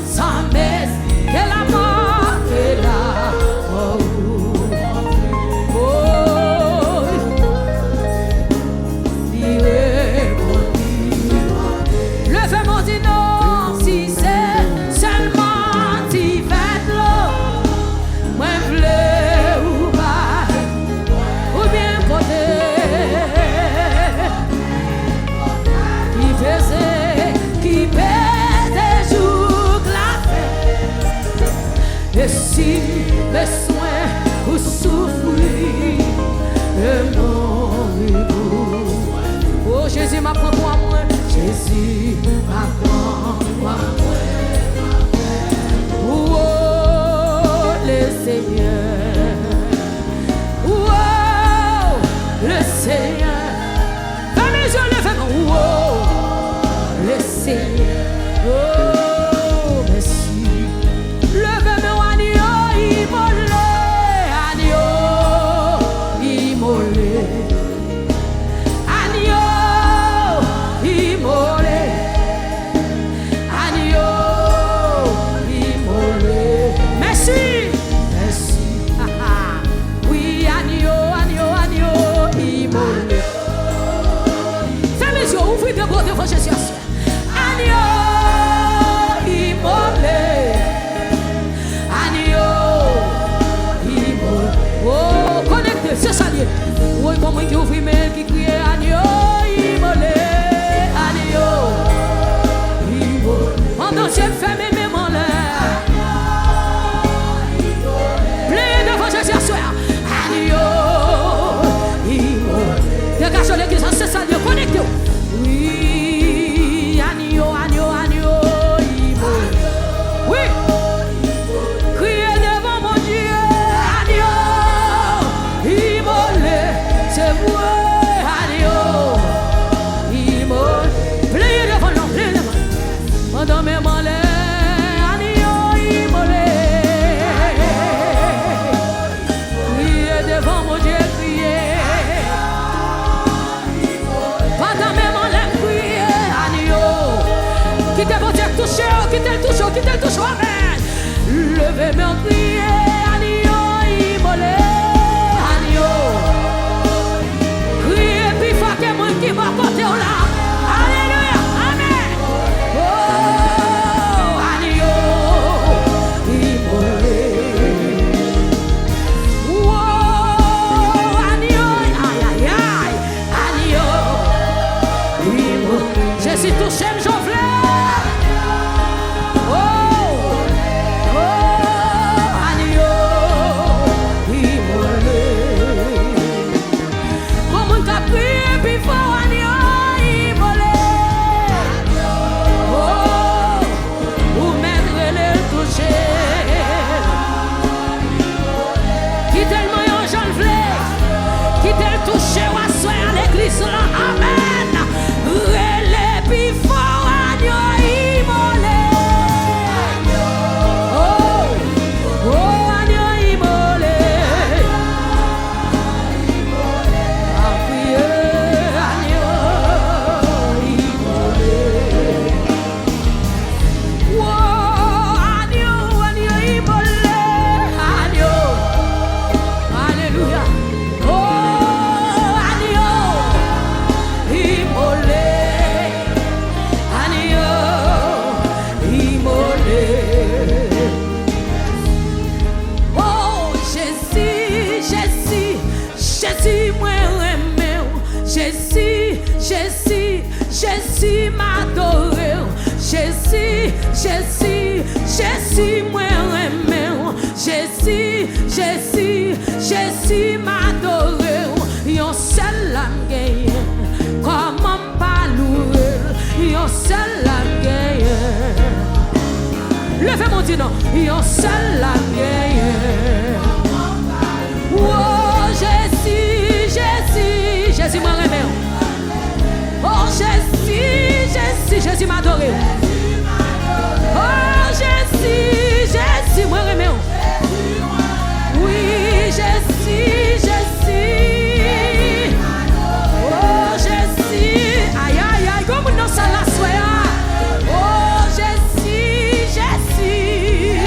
Speaker 1: sans baisse. Que la mort est là, oh, oh, levez mon dit non, si c'est seulement si faites l'eau, moi bleu ou pas, ou bien côté, qui pèse jour la et si besoin ou souffrir, et mourir. Oh Jésus m'apprend pour moi, Jésus m'apprend pour moi. Oh le Seigneur, oh le Seigneur, fermez les yeux, levez-moi. Oh le Seigneur, oh merci. Levez-moi. C'est ça, oui, pour moi qui ouvre mail, qui crie agneau, immolé, agneau, immolé. Pendant que j'ai fait mes mémoires, plein de fois, je suis assis, agneau, immolé. Dégage l'église, c'est ça, connectez. Oui, agneau, agneau, agneau, immolé. Oui, criez devant mon Dieu, agneau. C'est vous, agneau, immolé. Pliez devant l'homme, pliez devant. Pendant mes malheurs, agneau, immolé. Criez devant mon Dieu, criez. Pendant mes malheurs, criez, agneau. Quittez votre Dieu, touchez, quittez le touche, amen. Levez-moi, criez. Jésus m'adore. Jésus, Jésus, Jésus moi aime. Jésus, Jésus, Jésus m'adore. Yon seul la gagne. Comment pas louer? Yon seul la gagne. Levez mon dit non. Yon seul la gagne. Oh Jésus, Jésus, Jésus moi aime. Oh Jésus, Jésus, Jésus m'adore. Oh Jésus, Jésus moi aime. Oui, Jésus, Jésus. Oh Jésus, aïe aïe aïe, comme nous sommes la soya. Oh Jésus, Jésus.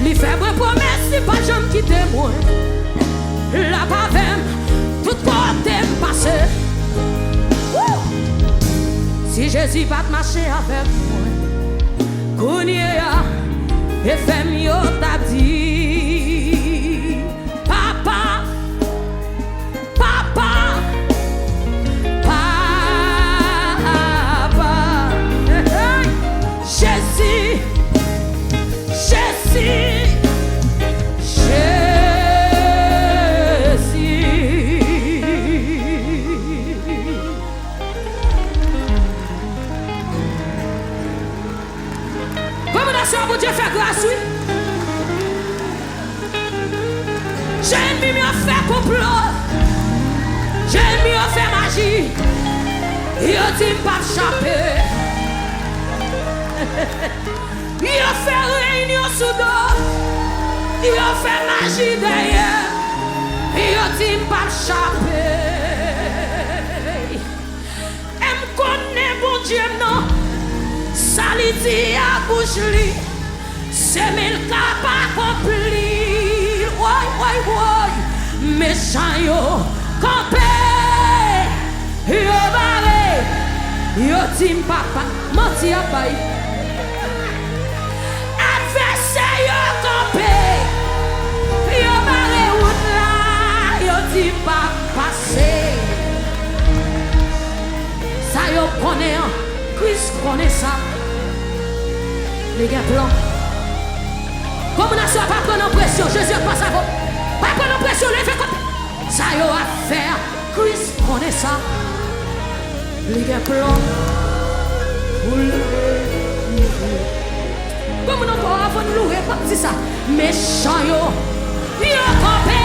Speaker 1: Li fait moi promesse, si pas j'aime quitter moi. La pavem, tout côté passé. Si Jésus va marcher avec moi, Kounia et femme yo t'a dit, papa, papa, papa, Jésus, Jésus, pour Dieu faire grâce, oui. J'ai mieux fait complot. J'ai mieux fait magie. Il dit pas échapper. Il a fait réunion sous dos. Il a fait magie derrière. Il dit pas échapper. Et me connaît bon Dieu non. Ça lui dit à bouche lui. C'est mille cas pas accompli. Woy, woy, woy. Méchant yo, campé. Yo barré. Yo tim papa. Menti à bail. Adversaire yo campé. Yo barré route là. Yo tim pas passer. Ça yo connaît. Christ connaît ça. Les gars blancs. Comme on a soit pas prendre pression, Jésus passe à vous. Pas prendre pression, levez côté. Ça y a à faire, Christ connaît ça. Les gars blancs. Comme on a encore avant de louer, pas c'est ça. Méchant yo, yo campé,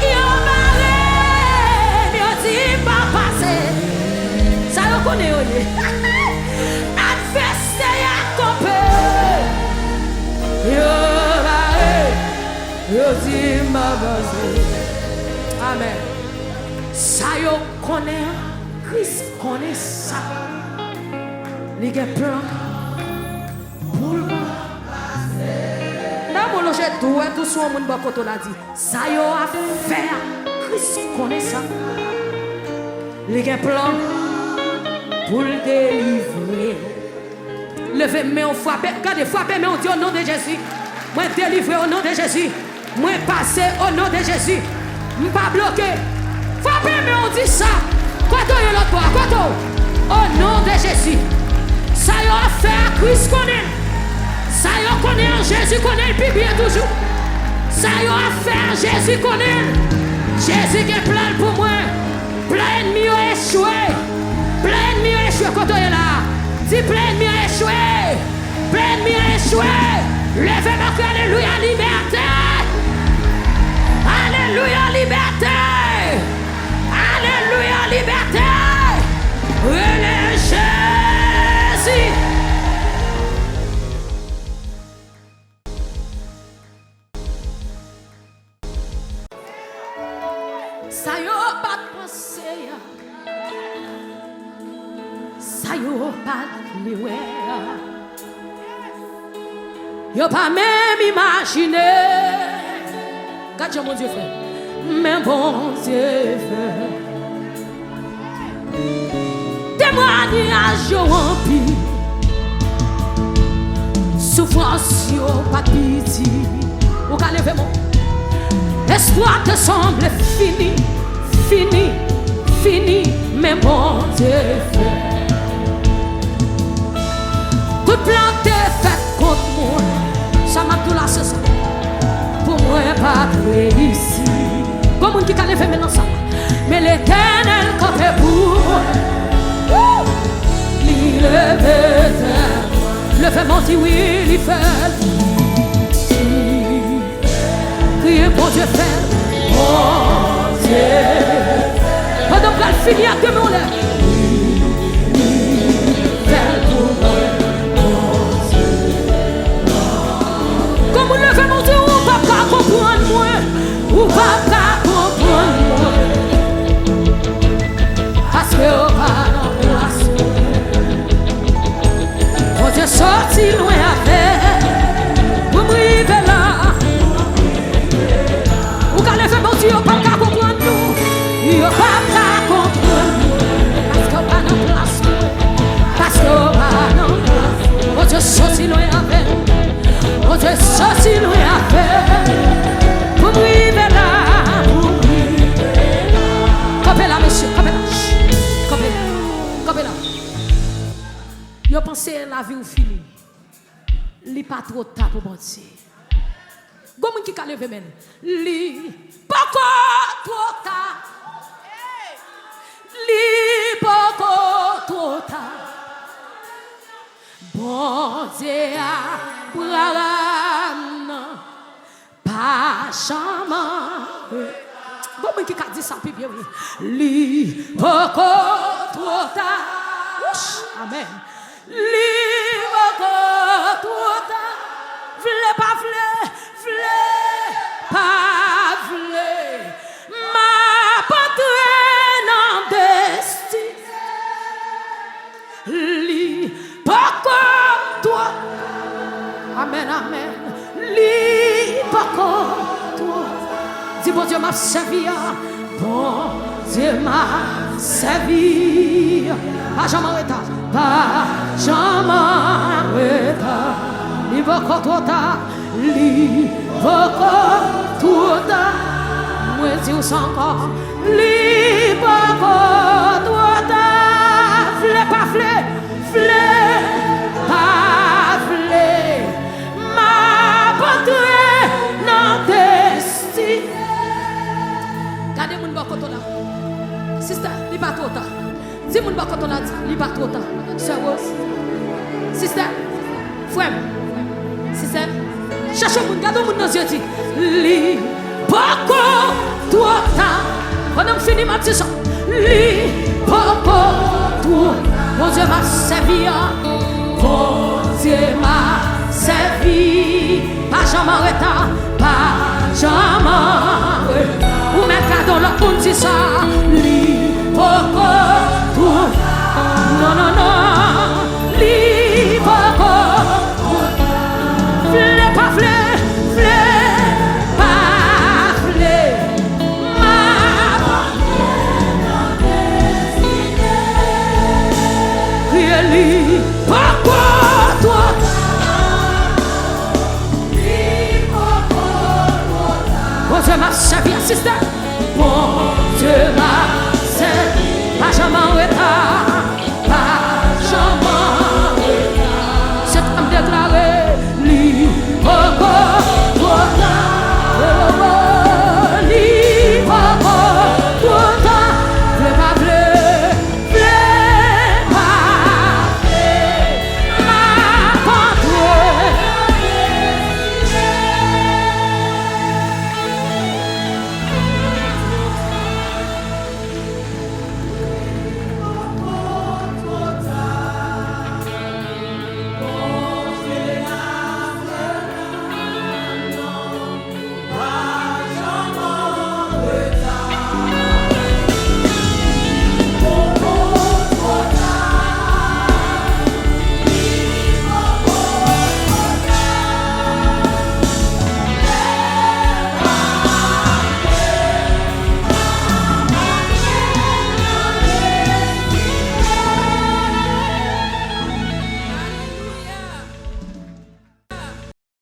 Speaker 1: yo barré, yo dit pas passer. Ça y a connaît yo. Adversaire campé. Yo barré, yo dit ma base. Amen. Ça yo connaît, Christ connaît ça. Les gars plein pour le passer. Là mon loge tout son monde ba koto la dit. Ça yo a faire, Christ connaît ça. Les gars plein pour le délivrer. Levez mes mains, frappez, regardez, frappez mes mains, on dit au nom de Jésus. Moi délivré au nom de Jésus. Moi passé au nom de Jésus. Je pas bloqué. Frappez mes mains, on dit ça. Quand on est l'autre bois, quand on. Au nom de Jésus. Ça y a fait, Christ connaît. Ça y a connaît, Jésus connaît, puis bien toujours. Ça y a fait, Jésus connaît. Jésus qui est plein pour moi. Plein ennemi échoué. Plein ennemi échoué quand on est là. Si plein de a échoué, plein de a échoué, levez-moi que alléluia, liberté, alléluia, liberté, alléluia, liberté, relais Jésus. Ça y est, pas de pensée. Ça y est, pas de yo pas même imaginer. Quand mon Dieu fait, mais bon Dieu fait. Témoignage yo rempli. Souffrance yo pas pitié. Ou ka lever mon espoir te semble fini, fini, fini, mais bon Dieu fait. Toute plante est faite contre moi. Ça m'a tout lassé ça. Pour moi, pas réussi. Comme on qui a levé maintenant ça. Mais l'Éternel campait pour moi. Il levait. Le fait mentir, oui, il fait. Crier pour Dieu faire. Mon Dieu. Pendant qu'elle finit à deux mots là. Comme on le fait mon Dieu, on va pas comprendre moi. On va pas comprendre moi. Parce que on va dans place. Mon Dieu sorti loin avec. sorti loin à faire. Pour m'river là. Campez là, monsieur, campez là. Campez là. Campez là. Yo pensez la vie ou fini. Li pas trop tard pour mentir. Gomen qui ka levé men. Li pas trop tard. Li pas trop tard. Bon Dieu a pas jamais. Gomen qui ka dit ça puis bien oui. Li pas trop tard. Amen. Li pas trop tard. Vle pas vle. Vle, pas vle, ma patrie nan destin. Li, pas comme toi. Amen, amen. Li, pas comme toi. Dis bon Dieu m'a servi. Bon Dieu m'a servi. Pas jamais arrêté. Pas jamais arrêté. Li, pas comme toi. Li voko tuda mwezi usango li voko tuda fle pa fle fle pa fle ma patre nan desti. Gade moun boko to la sister li pa tota di moun boko to la li pa tota Sir Rose sister frère sister cherchez mon gars, mon yeux dit li poko tuota. Pendant fini ma petite li poko tuota. Mon Dieu m'a servi, mon Dieu m'a servi. Pas jamais arrêté, pas jamais. Ou mettre cadeau là pour dire ça li poko tuota. Non non non li poko. Fle pas fle, fle pas fle, ma really pas quoi toi, oh je m'a servi assistant.